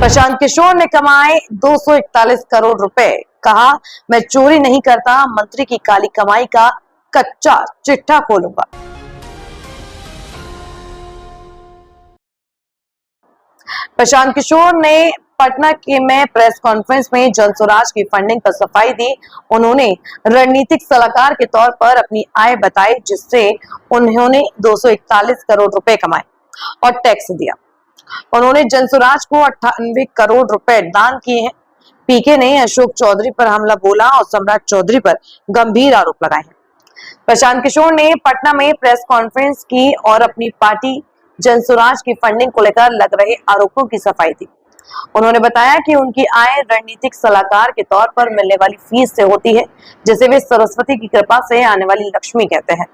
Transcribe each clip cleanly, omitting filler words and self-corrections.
प्रशांत किशोर ने कमाए 241 करोड़ रुपए, कहा मैं चोरी नहीं करता, मंत्री की काली कमाई का कच्चा चिट्ठा खोलूंगा। प्रशांत किशोर ने पटना में प्रेस कॉन्फ्रेंस में जनसुराज की फंडिंग पर सफाई दी। उन्होंने रणनीतिक सलाहकार के तौर पर अपनी आय बताई, जिससे उन्होंने 241 करोड़ रुपए कमाए और टैक्स दिया। उन्होंने जनसुराज को 98 करोड़ रुपए दान किए हैं। पीके ने अशोक चौधरी पर हमला बोला और सम्राट चौधरी पर गंभीर आरोप लगाए हैं। प्रशांत किशोर ने पटना में प्रेस कॉन्फ्रेंस की और अपनी पार्टी जनसुराज की फंडिंग को लेकर लग रहे आरोपों की सफाई दी। उन्होंने बताया कि उनकी आय रणनीतिक सलाहकार के तौर पर मिलने वाली फीस से होती है, जिसे वे सरस्वती की कृपा से आने वाली लक्ष्मी कहते हैं।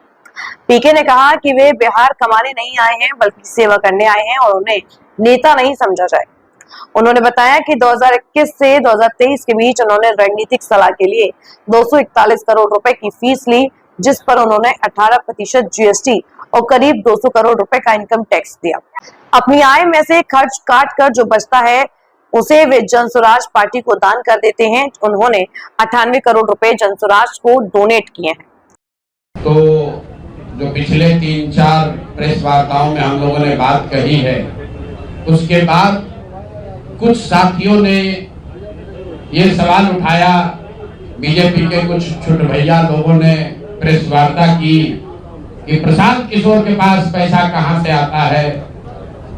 पीके ने कहा कि वे बिहार कमाने नहीं आए हैं, बल्कि सेवा करने आए हैं और उन्हें नेता नहीं समझा जाए। उन्होंने बताया कि 2021 से 2023 के बीच उन्होंने रणनीतिक सलाह के लिए 241 करोड़ रुपए की फीस ली, जिस पर उन्होंने 18% जीएसटी और करीब 200 करोड़ रुपए का इनकम टैक्स दिया। अपनी आय में से खर्च काट कर जो बचता है उसे वे जनसुराज पार्टी को दान कर देते हैं। उन्होंने 98 करोड़ रुपए जनसुराज को डोनेट किए हैं। तो जो पिछले 3-4 प्रेस वार्ताओं में हम लोगों ने बात कही है, उसके बाद कुछ साथियों ने ये सवाल उठाया, बीजेपी के कुछ छोटे भैया लोगों ने प्रेस वार्ता की कि प्रशांत किशोर के पास पैसा कहां से आता है।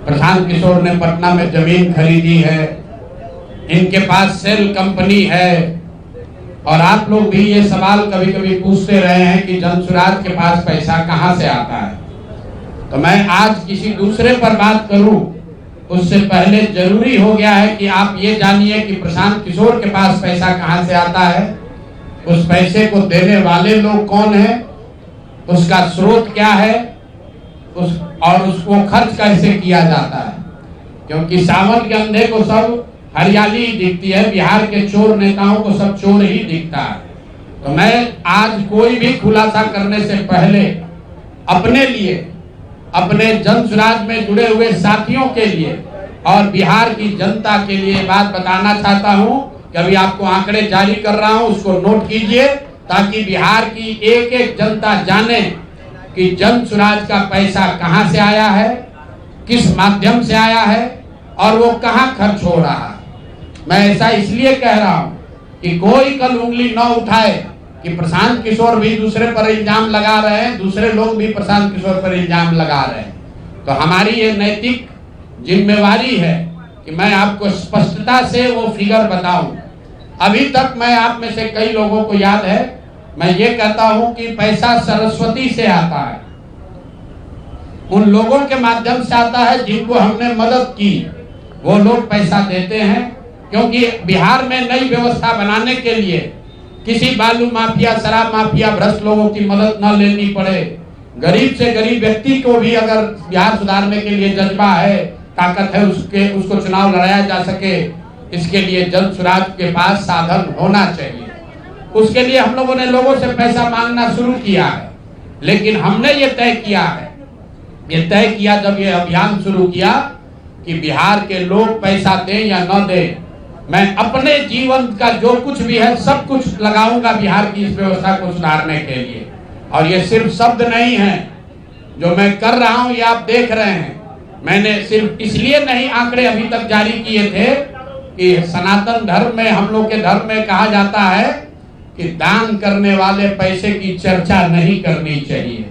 प्रशांत किशोर ने पटना में जमीन खरीदी है, इनके पास सेल कंपनी है, और आप लोग भी ये सवाल कभी कभी पूछते रहे हैं कि जनसुराज के पास पैसा कहां से आता है। तो मैं आज किसी दूसरे पर बात करूं उससे पहले जरूरी हो गया है कि आप ये जानिए कि प्रशांत किशोर के पास पैसा कहां से आता है, उस पैसे को देने वाले लोग कौन है, उसका स्रोत क्या है, और उसको खर्च कैसे किया जाता है। क्योंकि सावन के अंधे को सब हरियाली दिखती है, बिहार के चोर नेताओं को सब चोर ही दिखता है। तो मैं आज कोई भी खुलासा करने से पहले अपने लिए, अपने जनसुराज में जुड़े हुए साथियों के लिए और बिहार की जनता के लिए बात बताना चाहता हूं कि अभी आपको आंकड़े जारी कर रहा हूं, उसको नोट कीजिए, ताकि बिहार की एक एक जनता जाने कि जनसुराज का पैसा कहां से आया है, किस माध्यम से आया है और वो कहां खर्च हो रहा है। मैं ऐसा इसलिए कह रहा हूं कि कोई कल उंगली न उठाए कि प्रशांत किशोर भी दूसरे पर इल्जाम लगा रहे हैं, दूसरे लोग भी प्रशांत किशोर पर इल्जाम लगा रहे हैं। तो हमारी ये नैतिक जिम्मेवारी है कि मैं आपको स्पष्टता से वो फिगर बताऊं। अभी तक मैं आप में से कई लोगों को याद है, मैं ये कहता हूं कि पैसा सरस्वती से आता है, उन लोगों के माध्यम से आता है जिनको हमने मदद की, वो लोग पैसा देते हैं। क्योंकि बिहार में नई व्यवस्था बनाने के लिए किसी बालू माफिया, शराब माफिया, भ्रष्ट लोगों की मदद न लेनी पड़े, गरीब से गरीब व्यक्ति को भी अगर बिहार सुधारने के लिए जज्बा है, ताकत है, उसको चुनाव लड़ाया जा सके, इसके लिए जनसुराज के पास साधन होना चाहिए। उसके लिए हम लोगों ने लोगों से पैसा मांगना शुरू किया है, लेकिन हमने ये तय किया जब ये अभियान शुरू किया कि बिहार के लोग पैसा दें या न दें, मैं अपने जीवन का जो कुछ भी है सब कुछ लगाऊंगा बिहार की इस व्यवस्था को सुधारने के लिए। और ये सिर्फ शब्द नहीं है जो मैं कर रहा हूं, ये आप देख रहे हैं। मैंने सिर्फ इसलिए नहीं आंकड़े अभी तक जारी किए थे कि सनातन धर्म में, हम लोग के धर्म में कहा जाता है कि दान करने वाले पैसे की चर्चा नहीं करनी चाहिए।